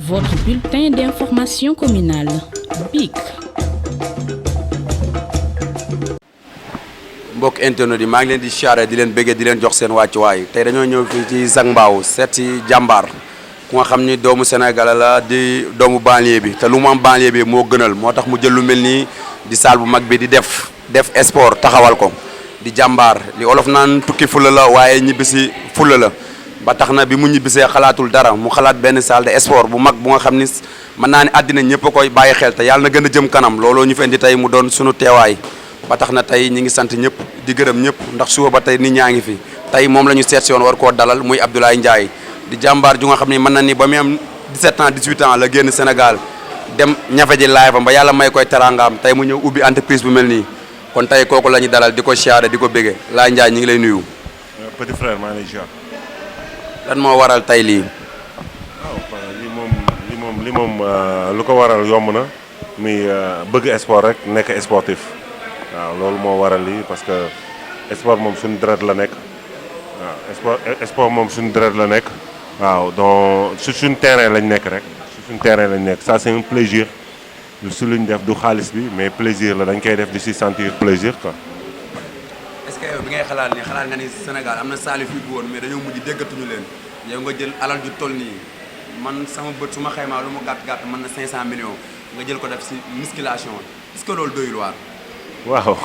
Votre bulletin d'information communale. BIC. mbokk internet yi maa ngi leen di siyaare di leen bëggee di leen jox seen wàccuwaay tey dañoo ñëw fii ci Zac Mbao seet si jàmbaar ku nga xam ni doomu Sénégal la di doomu banlieue bi te lu mu am banlieue bi moo gënal moo tax mu jël lu mel nii di salle bu mag bi di def sport taxawal ko di jàmbaar li olof naan tukki fulla la waaye ñibbisi fulla la ba tax na bi mu ñibbisee xalaatul dara mu xalaat benn salle de sport bu mag bu nga xam ni mën naa ne àddina ñëpp a koy bàyyi xel te yàlla na gën a jëm kanam looloo ñu fi indi tey mu doon sunu teewaay ba tax na tey ñi ngi sant ñëpp di gërëm ñëpp ndax suba ba tey nit ñaa ngi fi tey moom la ñu seet si woon war koo dalal muy Abdoulaye Ndiaye di jàmbaar ju nga xam ni mën na ni ba muy am 17 ans 18 ans la génn Sénégal dem ñafe ji live am ba yàlla may koy teraangaam tey mu ñëw ubbi entreprise bu mel nii kon tey kooku la ñu dalal di ko siyaare di ko bége Laye Ndiaye ñi ngi lay nuyu. petit frère maa ngi lay ziar. lan moo waral tey lii. waaw li moom lu ko waral yomb na muy bëgg sport rek nekk sportif. waaw loolu moo waral lii parce que sport moom suñu deret la nekk waaw sport moom suñu deret la nekk waaw donc su suñu terrain lañ nekk rek su suñu terrain lañ nekk ça c'est un plaisir su luñ def du xaalis bi mais plaisir la dañ koy def di si sentir plaisir quoi. est-ce que yow bi ngay xalaat nga ni Sénégal am na saali fii bu woon mais dañoo mujj déggatuñu leen yow nga jël alal ju toll nii man sama bët su ma xaymaa lu mu gàtt mën na 500 millions nga jël ko def si musculation est-ce que loolu doyul waar. waaw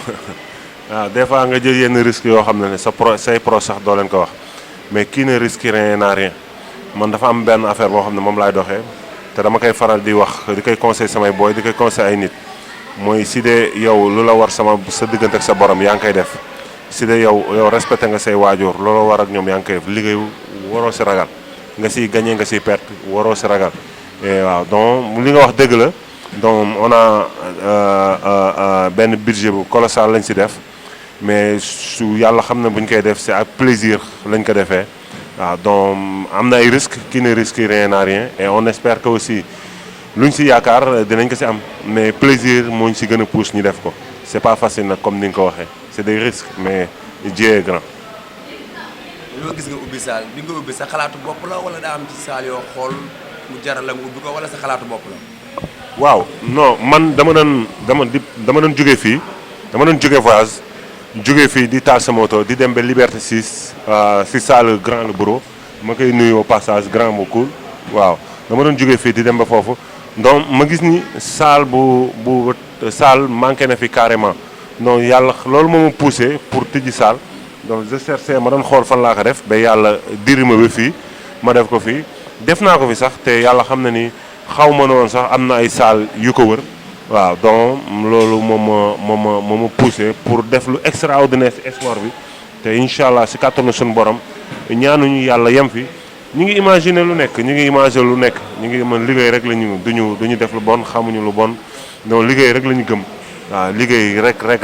waaw des fois nga jël yenn risques yoo xam ne say pro sax doo leen ko wax mais qui ne risque rien n'a rien man dafa am benn affaire boo xam ne moom laay doxee te dama koy faral di wax di koy conseil samay booy di koy conseil ay nit mooy si dee yow lu la war sa diggante ak sa borom yaa ngi koy def si dee yow respecté nga say waajur looloo war ak ñoom yaa ngi koy def liggéeyu waroo si ragal nga siy gagné nga siy perte waroo si ragal waaw donc li nga wax dëgg la. donc on a benn budget bu colossal lañ ci def mais su yàlla xam na bu ñu koy def c'est ak plaisir lañ ko defee waaw donc am na ay risques qui ne risque rien n'a rien et on espère que aussi luñ ci yaakaar dinañ ko ci am mais plaisir moo ñu ci gën a pousse ñu def ko c'est pas facile nag comme ni nga ko waxee c'est des risques mais Dieu est grand. loo gis nga ubbi saal bi nga ubbi sa xalaatu bopp la wala daa am ci saal yoo xool mu jaral la nga ubbi ko wala sa xalaatu bopp la. waaw non man dama doon jóge fii dama doon jóge voyage jóge fii di taal sa moto di dem ba Liberté 6 si salle Grand Le Bourreau ma koy nuyu au passage grand bu cool waaw dama doon jóge fii di dem ba foofu donc ma gis ni salle salle manqué na fi carrément donc yàlla loolu moo ma poussé pour tijji salle donc je cherchais ma doon xool fan laa ko def ba yàlla diri ma ba fii ma def ko fii def naa ko fi sax te yàlla xam na ni xaw ma noonu sax am na ay salle yu ko wër waaw donc loolu moo ma poussé pour def lu extraordinaire ci sport bi te incha allah si kàttanu suñu borom ñaanuñu yàlla yem fi ñu ngi imaginer lu nekk ñu ngi mën liggéey rek la ñu duñu def lu bon xamuñu lu bon donc liggéey rek la ñu gëm waaw liggéey rek la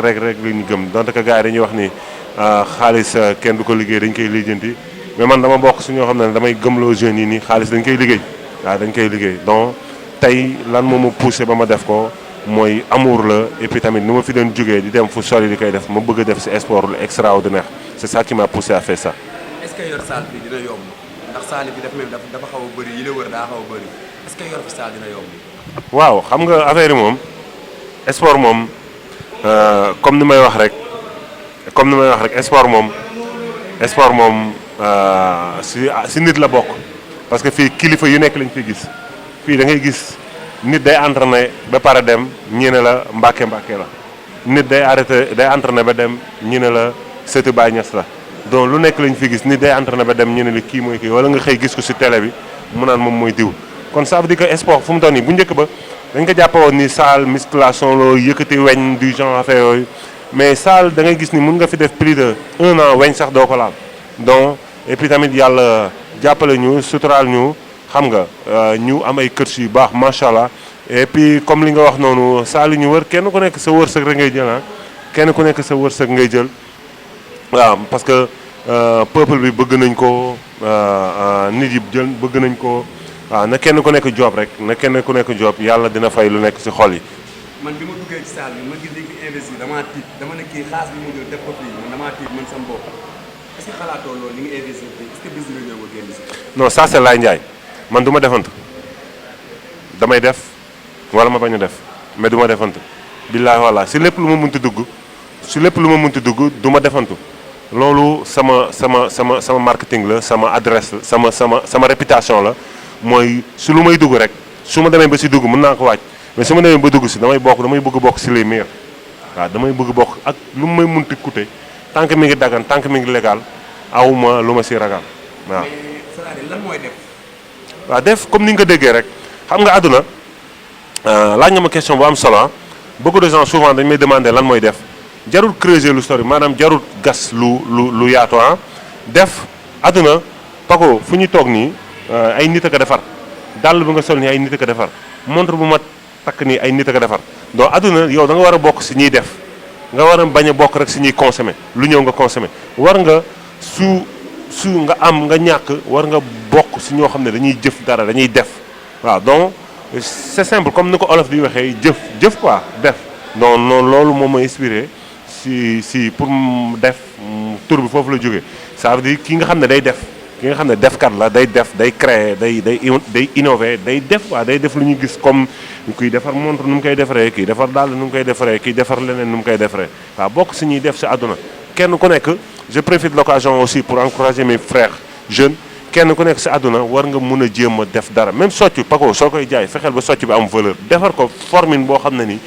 ñu gëm donte que gars yi dañuy wax ni xaalis kenn du ko liggéey dañ koy lijjanti mais man dama bokk si ñoo xam ne damay gëmloo jeunes yi nii xaalis dañ koy liggéey. waaw dañ koy liggéey donc tey lan moo ma poussé ba ma def ko mooy amour la et puis tamit ni ma fi doon jógee di dem fu sori di koy def ma bëgg a def ci sport lu extraordinaire c'est ça qui m'a poussé à faire ça. est-ce que yor salle bi dina yomb ndax salle bi dafa xaw a bëri yi la wër daa xaw a bëri est-ce que yor fi salle dina yomb. waaw xam nga affaire yi moom sport moom comme ni may wax rek sport moom ci nit la bokk. parce que fii kilifa yu nekk lañ fi gis fii da ngay gis nit day entraîné ba pare dem ñi ne la mbàkke la nit day entraîné ba dem ñi ne la sëtu Baay Ñas la donc lu nekk lañ fi gis nit day entraîné ba dem ñu ne la kii mooy kii wala nga xëy gis ko ci télé bi mu naan moom mooy diw kon ça veut dire que sport fu mu toll nii bu njëkk ba dañ ko jàppe woon ni salle musculation loo yëkkati weñ du genre affaire yooyu mais salle da ngay gis ni mun nga fi def plus de 1 an weñ sax doo ko laal donc et puis tamit yàlla jàppale ñu suturaal ñu xam nga ñu am ay kër yu baax macha allah et puis comme li nga wax noonu saal yi ñu wër kenn ku nekk sa wërsëg rek ngay jël kenn ku nekk sa wërsëg ngay jël waaw parce que peuple bi bëgg nañ ko nit yi jël bëgg nañ ko waaw na kenn ku nekk job rek na kenn ku nekk job yàlla dina fay lu nekk ci xol yi. man bi ma duggee ci salle bi ma gis dañ fi investir damaa tiit dama ne kii xaalis bi mu jël def ko fii man damaa tiit man sama bopp. est-ce que xalaatoo loolu li nga investir est-ce que bis dina ñëw nga génn si. non ça c'est Laye Ndiaye man du ma defantu damay def wala ma bañ a def mais du ma defantu billaahi wallaahi si lépp lu ma munti dugg du ma defantu loolu sama marketing la sama adresse la sama réputation la mooy su lu may dugg rek su ma demee ba si dugg mën naa ko wàcc mais su ma demee ba dugg si damay bëgg bokk si les meilleurs waaw damay bëgg bokk ak lu may munti coûter tant que mi ngi dagan tant que mi ngi légal awuma lu ma si ragal waaw. mais c'est-à-dire lan mooy def. waaw def comme ni nga ko déggee rek xam nga àdduna laaj nga ma question bu am solo beaucoup de gens souvent dañ may demander lan mooy def jarul creuser lu sori maanaam jarul gas lu yaatu def àdduna Paco fu ñu toog nii ay nit a ko defar dàll bi nga sol nii ay nit a ko defar montre bu ma takk nii ay nit a ko defar donc àdduna yow da nga war a bokk si ñuy def nga war a bañ a bokk rek si ñuy consommer lu ñëw nga consommer war nga su nga am nga ñàkk war nga bokk si ñoo xam ne dañuy jëf dara dañuy def waaw donc c'est simple comme ni ko olof di waxee jëf quoi def donc noonu loolu moom ma inspiré si pour def tur bi foofu la jógee ça veut dire ki nga xam ne day def ki nga xam ne defkat la day def day créer day innover day def waaw day def lu ñu gis comme kuy defar montre nu mu koy defaree kii defar dàll nu mu koy defaree kii defar leneen nu mu koy defaree waaw bokk si ñuy def si àdduna kenn ku nekk je profite de l'occasion aussi pour encourager mes frères jeunes kenn ku nekk si àdduna war nga mun a jéem a def dara même socc Paco soo koy jaay fexeel ba socc bi am valeur defar ko formine boo xam ne ni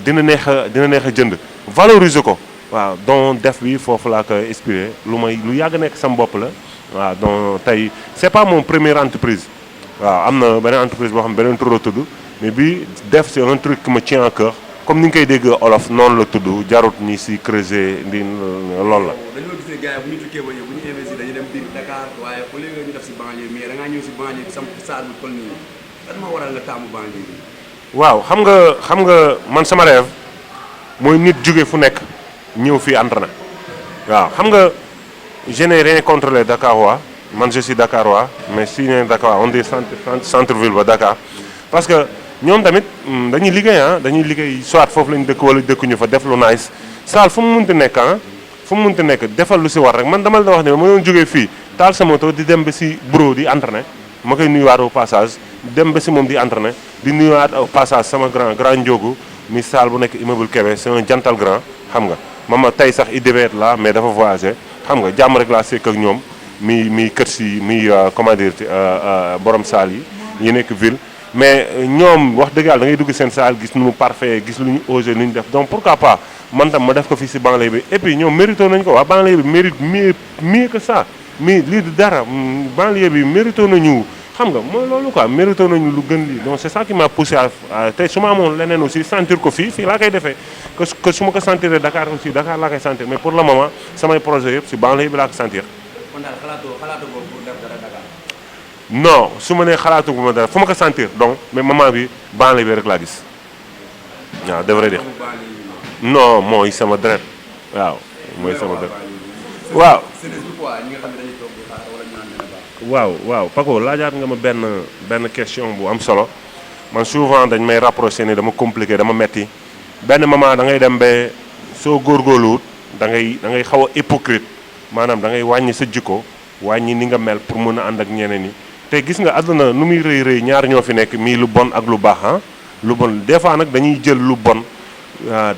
dina neex a jënd valoriser ko waaw donc def bi foofu laa ko inspiré lu yàgg nekk sama bopp la waaw donc tey c'est pas mon première entreprise waaw am na beneen entreprise boo xam ne beneen tur la tudd mais bi def c'est un truc qui me tient à cœur comme ni nga koy dégg olof noonu la tudd jarut ni si creuser ndi loolu la. dañoo gis ne gars yi bu ñu tukkee ba ñëw bu ñu investir dañuy dem biir Dakar waaye au lieu que ñu def si banlieue mais da ngaa ñëw si banlieue bi samp saal bu toll nii lan moo waral nga taamu banlieue bi. waaw xam nga man sama rêve mooy nit jóge fu nekk ñëw fii entraîné waaw xam nga je n'ai rien contre les Dakarois man je suis Dakarois mais si ñu Dakar on dit centre ville ba Dakar parce que ñoom tamit dañuy liggéey soit foofu lañu dëkk wala dëkkuñu fa def lu nice saal fu mu munti nekk defal lu si war rek man dama la wax ne ma doon jógee fii taal sa moto di dem ba si bureau di entraîné ma koy nuyuwaat au passage dem ba si moom di entraîné di nuyuwaat au passage sama grand Ndiogu mi saal bu nekk immeuble Kébé c'est un jantal grand xam nga mama tey sax il devait être là mais dafa voyagé xam nga jàmm rek laa sekk ak ñoom mi kër si mi comment dire borom saal yi nekk ville mais ñoom wax dëgg yàlla da ngay dugg seen saal gis nu mu parfait gis lu ñu osé lu ñu def donc pourquoi pas man tam ma def ko fii si banlieue bi et puis ñoom mérito nañu ko waa banlieue bi mérite mieux que ça mais lii du dara banlieue bi mérito nañu xam nga mooy loolu quoi mérito nañu lu gën lii donc c'est ça qui m'a poussé à tey su ma amoon leneen aussi sentir ko fii laa koy defee que su ma ko sentiree Dakar aussi Dakar laa koy sentir mais pour le moment samay projet yëpp si banlieue bi laa ko sentir. kon daal xalaatoo boobu pour def dara Dakar. non su ma nee xalaatu bu ma dara fu ma ko sentir donc mais moment bi banlieue bi rek laa gis waaw devrait dire non mooy sama deret waaw mooy sama deret waaw. waaw Paco laajaat nga ma benn question bu am solo man souvent dañ may rapproché ni dama compliqué dama metti benn moment da ngay dem ba soo góorgóorluwut da ngay xaw a hypocrite maanaam da ngay wàññi sa jikko wàññi ni nga mel pour mën a ànd ak ñeneen ñi te gis nga àdduna nu muy rëy ñaar ñoo fi nekk mii lu bon ak lu baax lu bon des fois nag dañuy jël lu bon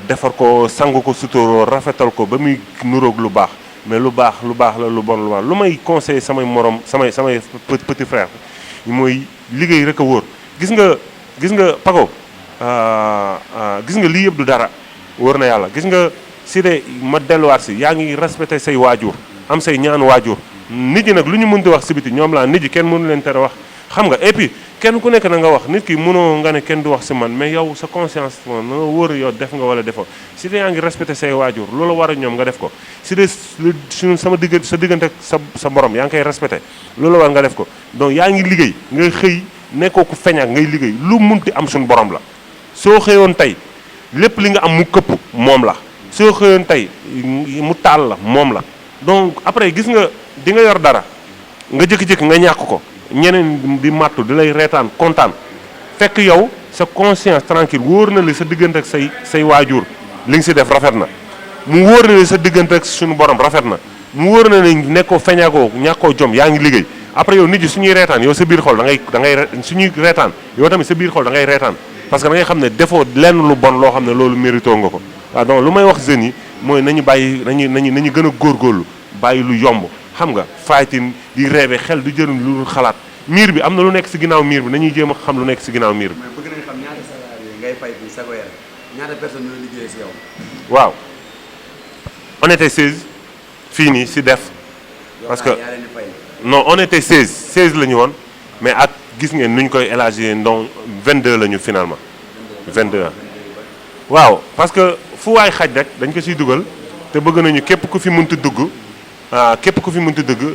defar ko sangu ko suturoo rafetal ko ba muy nuroog lu baax mais lu baax la lu bon lu may conseiller samay morom samay petit frère mooy liggéey rek a wóor gis nga Paco gis nga lii yëpp du dara wóor na yàlla gis nga si de ma delluwaat si yaa ngi respecté say waajur am say ñaan waajur nit ñi nag lu ñu mën di wax si biti ñoom laa nit ñi kenn mënu leen tere wax xam nga et puis kenn ku nekk na nga wax nit ki mënoo nga ne kenn du wax si man mais yow sa conscience na nga wóor yow def nga wala defoo si de yaa ngi respecté say waajur loolu war a ñoom nga def ko si de sa diggante ak sa borom yaa ngi koy respecté loolu war nga def ko donc yaa ngi liggéey nga xëy nekkoo ku feñaak ngay liggéey lu munti am suñu borom la soo xëyoon tey lépp li nga am mu këpp moom la soo xëyoon tey mu taal la moom la donc après gis nga di nga yor dara nga jékki-jékki nga ñàkk ko ñeneen di màttu di lay reetaan kontaan fekk yow sa conscience tranquille wóor na li sa diggante ak say waajur li nga si def rafet na mu wóor na li sa diggante ak suñu borom rafet na mu wóor na ne nekkoo feñaakoo ñàkkoo jom yaa ngi liggéey après yow nit ñi suñuy reetaan yow sa biir xol da ngay suñuy reetaan yow tamit sa biir xol da ngay reetaan parce que da ngay xam ne defoo lenn lu bon loo xam ne loolu mérito nga ko waaw donc lu may wax jeunes yi mooy nañu bàyyi nañu gën a góorgóorlu bàyyi lu yomb xam nga fighting di rêver xel du jëriñ lu xalaat miir bi am na lu nekk si ginnaaw miir bi nañuy jéem a xam lu nekk si ginnaaw miir bi. mais bëgg nañ xam ñaata salarié ngay fay fii sa weer ñaata personne ñoo liggéey si yow. waaw on était 16 fii nii si def. parce que non on était 16 la ñu woon mais ak gis ngeen nu ñu koy élargir donc 22 la ñu finalement 22 waaw parce que fu waay xaj rek dañ ko siy dugal te bëgg nañu képp ku fi mënti dugg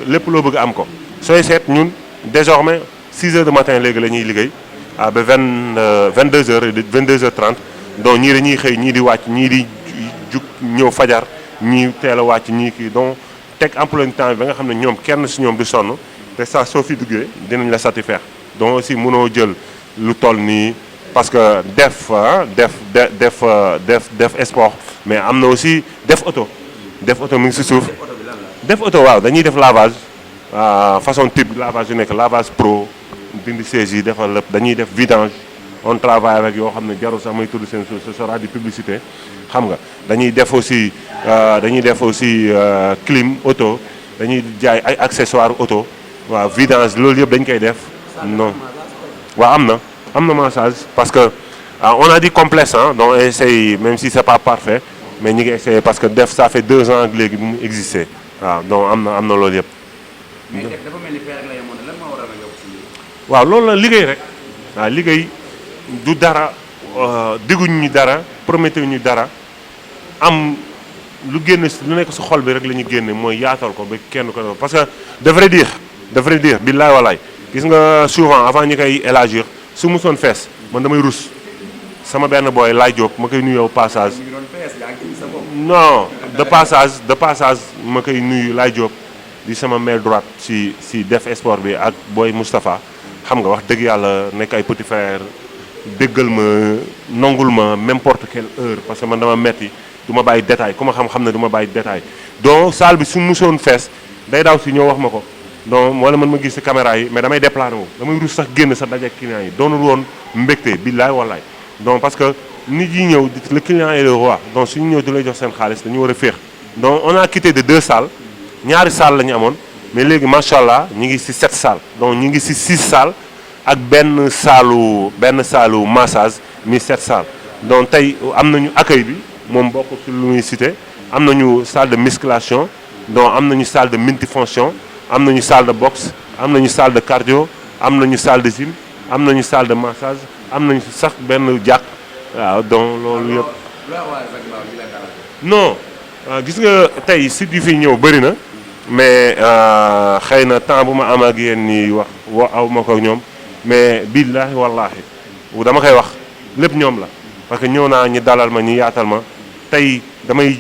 lépp loo bëgg am ko sooy seet ñun désormais 6 heures du matin léegi la ñuy liggéey ba 22 heures 22 heures 30 donc ñii dañuy xëy ñii di wàcc ñii di jug ñëw fajar ñii teel a wàcc ñii kii donc teg emploi du temps bi ba nga xam ne ñoom kenn si ñoom du sonn te ça soo fi duggee dinañ la satisfaire donc aussi mënoo jël lu toll nii parce que def sport mais am na aussi def auto mi ngi si suuf def auto waaw dañuy def lavage façon type lavage yu nekk lavage pro dindi siège yi defal lépp dañuy def vidange on travaille avec yoo xam ne jarul sax may tudd seen ce sera du publicité xam nga dañuy def aussi clim auto dañuy jaay ay accessoires auto waaw vidange loolu yëpp dañ koy def non waaw am na massage parce que on a dit complexe donc on essaye même si c'est pas parfait mais ñi ngi essayé parce que def ça fait 2 ans léegi bu mu existé waaw donc am na loolu yëpp. mais dafa mel ni fee rek la yemoon lan moo waral nga yokk si lii. waaw loolu la liggéey rek waaw liggéey du dara digguñu ñu dara prometté ñu dara am lu génn lu nekk su xol bi rek la ñu génne mooy yaatal ko ba kenn ko parce que de vrai dire billaay walaay gis nga souvent avant ñu koy élargir su musoon fees man damay rus sama benn booy laay jóg ma koy nuyoo passage non de passage ma koy nuyu laay jóg di sama main droite si def sport bi ak booy Moustapha xam nga wax dëgg yàlla nekk ay petit frère déggal ma nongul ma n'importe quelle heure parce que man dama metti du ma bàyyi détail ku ma xam ne du ma bàyyi détail donc salle bi su musoon fees day daaw si ñoo wax ma ko donc wala man ma gis si caméra yi mais damay déplané wu damay rus sax génn sa daje client yi doonul woon mbégte billaay wallaay donc parce que nit yi ñëw le client est le roi donc suñu ñëw di lay jox seen xaalis dañu war a féex donc on a quitté de 2 salles ñaari salles la ñu amoon mais léegi macha allah ñu ngi si 7 salles donc ñu ngi si 6 salles ak benn saalu massage mi 7 salles donc tey am nañu accueil bi moom bokk ci lu muy cité am nañu salle de musculation donc am nañu salle de multifonction am nañu salle de boxe am nañu salle de cardio am nañu salle de gym am nañu salle de massage am nañu sax benn jàkk waaw donc loolu yëpp. non gis nga tey site yu fi ñëw bëri na mais xëy na temps bu ma am ak yéen nii wax aw ma ko ñoom mais billaahi wallaahi dama koy wax lépp ñoom la parce que ñëw naa ñi dalal ma ñi yaatal ma tey damay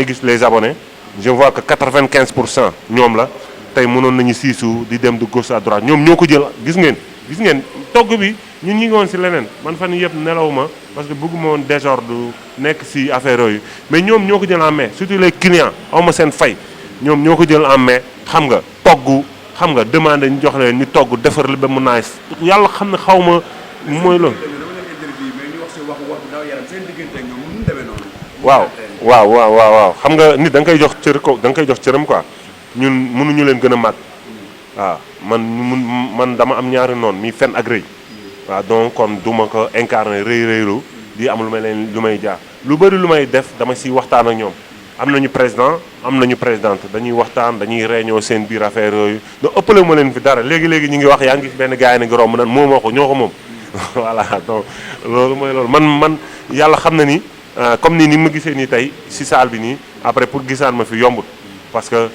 gis les abonnés je vois que 95% ñoom la tey mënoon nañu siisu di dem de gauche à droite ñoom ñoo ko jël gis ngeen togg bi ñun ñi ngi woon si leneen man fan yëpp nelawuma parce que bëgguma woon désordre nekk si affaire yooyu mais ñoom ñoo ko jël en main surtout les clients awma seen fay ñoom ñoo ko jël en main xam nga togg xam nga demandé ñu jox leen ñu togg defar li ba mu nice yàlla xam ne xaw ma mooy loolu. waaw xam nga nit da nga koy jox cër ko da nga koy jox cëram quoi ñun mënuñu leen gën a màgg waaw man dama am ñaari noon mi fen ak rëy waaw donc kon du ma ko incarné rëylu di am lu may jaar lu bëri lu may def dama si waxtaan ak ñoom am nañu président am nañu présidente dañuy waxtaan dañuy réunion seen biir affaire yooyu da ëppale ma leen fi dara léegi ñu ngi wax yaa ngi gis benn gars yi ngi romb nan moomoo ko ñoo ko moom voilà donc loolu mooy loolu man yàlla xam na ni comme ni ma gisee nii tey si salle bi nii après pour gisaan ma fi yombut parce que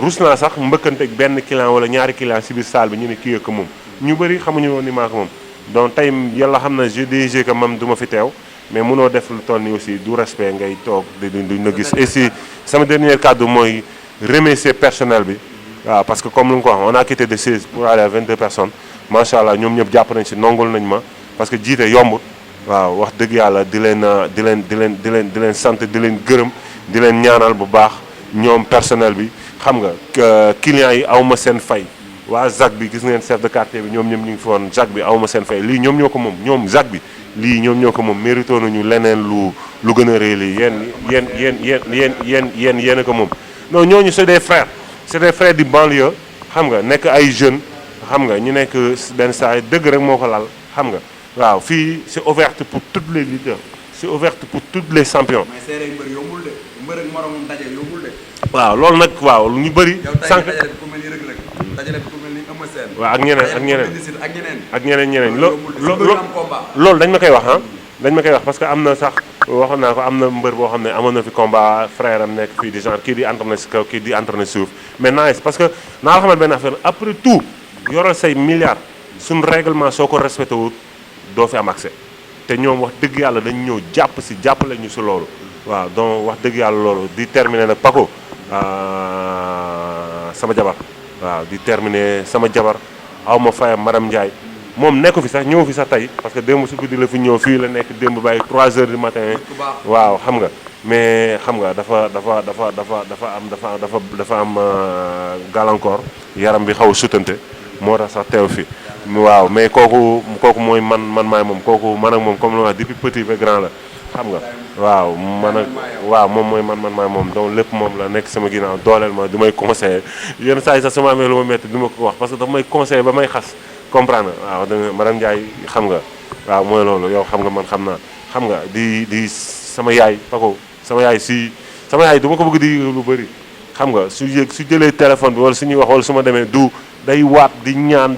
rus naa sax mbëkkante ak benn client wala ñaari client si biir salle bi ñu ne kii ak moom ñu bëri xamuñu woon ni maa ko moom donc tey yàlla xam na je dis que man du ma fi teew mais mënoo def lu toll ni aussi du respect ngay toog duñ la gis et si sama dernier kàddu mooy remercier personnel bi waaw parce que comme lu nga ko wax on a quitté de 16 pour aller à 22 personnes macha allah ñoom ñëpp jàpp nañ si nongul nañ ma parce que jiite yombut waaw wax dëgg yàlla di leen sant di leen gërëm di leen ñaanal bu baax ñoom personnel bi xam nga clients yi aw ma seen fay waa ZAC bi gis ngeen chef de quartier bi ñoom ñoom ñu ngi fi woon ZAC bi awma seen fay lii ñoom ñoo ko moom ñoom ZAC bi lii ñoom ñoo ko moom mérito nañu leneen lu gën a rëy lii yéen a ko moom non ñooñu c'est des frères du banlieue xam nga nekk ay jeunes xam nga ñu nekk benn saa yi dëgg rek moo ko lal xam nga waaw fii c'est ouverte pour tous les leaders c'est ouverte pour tous les champions. mais séeréer mbër yombul de mbër ak moromam daje yombul de. waaw loolu nag waaw ñu bëri. sànq yow tey dajale ku mel ni Reug Reug dajale ku mel ni Eumeu Sène. waaw ak ñeneen. loolu dañ ma koy wax ah. dañ ma koy wax parce que am na sax waxoon naa ko am na mbër boo xam ne amoon na fi combat frère am nekk fii di genre kii di entraîné si kaw kii di entraîné suuf mais nice parce que naa la xamal benn affaire après tout yoral say milliards suñu règlement soo ko respecté wut doo fi am accès te ñoom wax dëgg yàlla dañu ñëw jàpp si jàppale ñu si loolu waaw donc wax dëgg yàlla loolu di terminer nag Paco sama jabar waaw di terminer sama jabar aw ma fayam madame Ndiaye moom nekku fi sax ñëw fi sax tey parce que démb su guddi la fi ñëw fii la nekk démb bàyyi 3 heures du matin waaw xam nga mais xam nga dafa am gàllankoor yaram bi xaw a sutante moo tax sax teew fi waaw mais kooku mooy man maay moom kooku man ak moom comme la wax depuis petit ba grand la xam nga waaw moom mooy man maay moom donc lépp moom la nekk sama ginnaaw dooleel ma du may conseiller yenn saa yi sax sama amee lu ma métti du ma ko wax parce que dafa may conseiller ba may xas comprendre waaw madame Ndiaye xam nga waaw mooy loolu yow xam nga man xam naa xam nga di sama yaay Paco sama yaay du ma ko bëgg di lu bëri xam nga su jëlee téléphone bi wala suñuy wax wala su ma demee du day waat di ñaan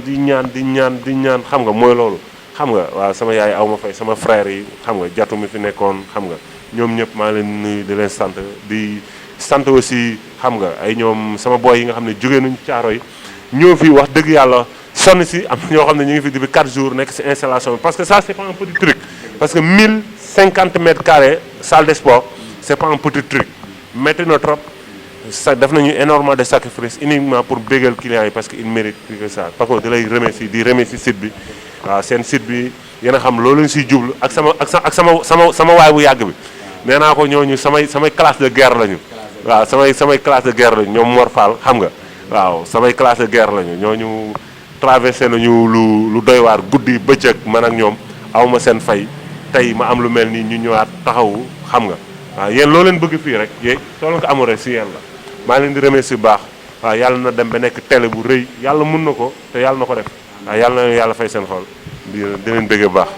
xam nga mooy loolu xam nga waaw sama yaay aw ma fay sama frère yi xam nga jatu mi fi nekkoon xam nga ñoom ñëpp maa leen nuyu di leen sant aussi xam nga ay ñoom sama boy yi nga xam ne jógee nañu caaro yi ñoo fi wax dëgg yàlla sonn si am ñoo xam ne ñu ngi fi depuis 4 jours nekk si installation parce que ça c'est pas un petit truc parce que 1050 mètres carrés salle de sport c'est pas un petit truc métti na trop sa def nañu énormément de sacrifices uniquement pour bégal clients yi parce que il mérite plus que ça parce que di lay remercier di remercier site bi waaw seen site bi yéen a xam loolu lañ siy jublu ak sama waay bu yàgg bi nee naa ko ñooñu samay classe de guerre lañu waaw samay classe de guerre lañu ñoom Mor Fall xam nga waaw samay classe de guerre lañu ñooñu traversé nañu lu doy waar guddi bëccëg man ak ñoom awma seen fay tey ma am lu mel ni ñu ñëwaat taxawu xam nga waaw yéen loo leen bëgg fii rek soo leen ko amul rek si yéen la maa leen di remercier bu baax waaw yàlla na dem ba nekk télé bu rëy yàlla mun na ko te yàlla na ko def waaw yàlla na yàlla fay seen xol di leen bëgg bu baax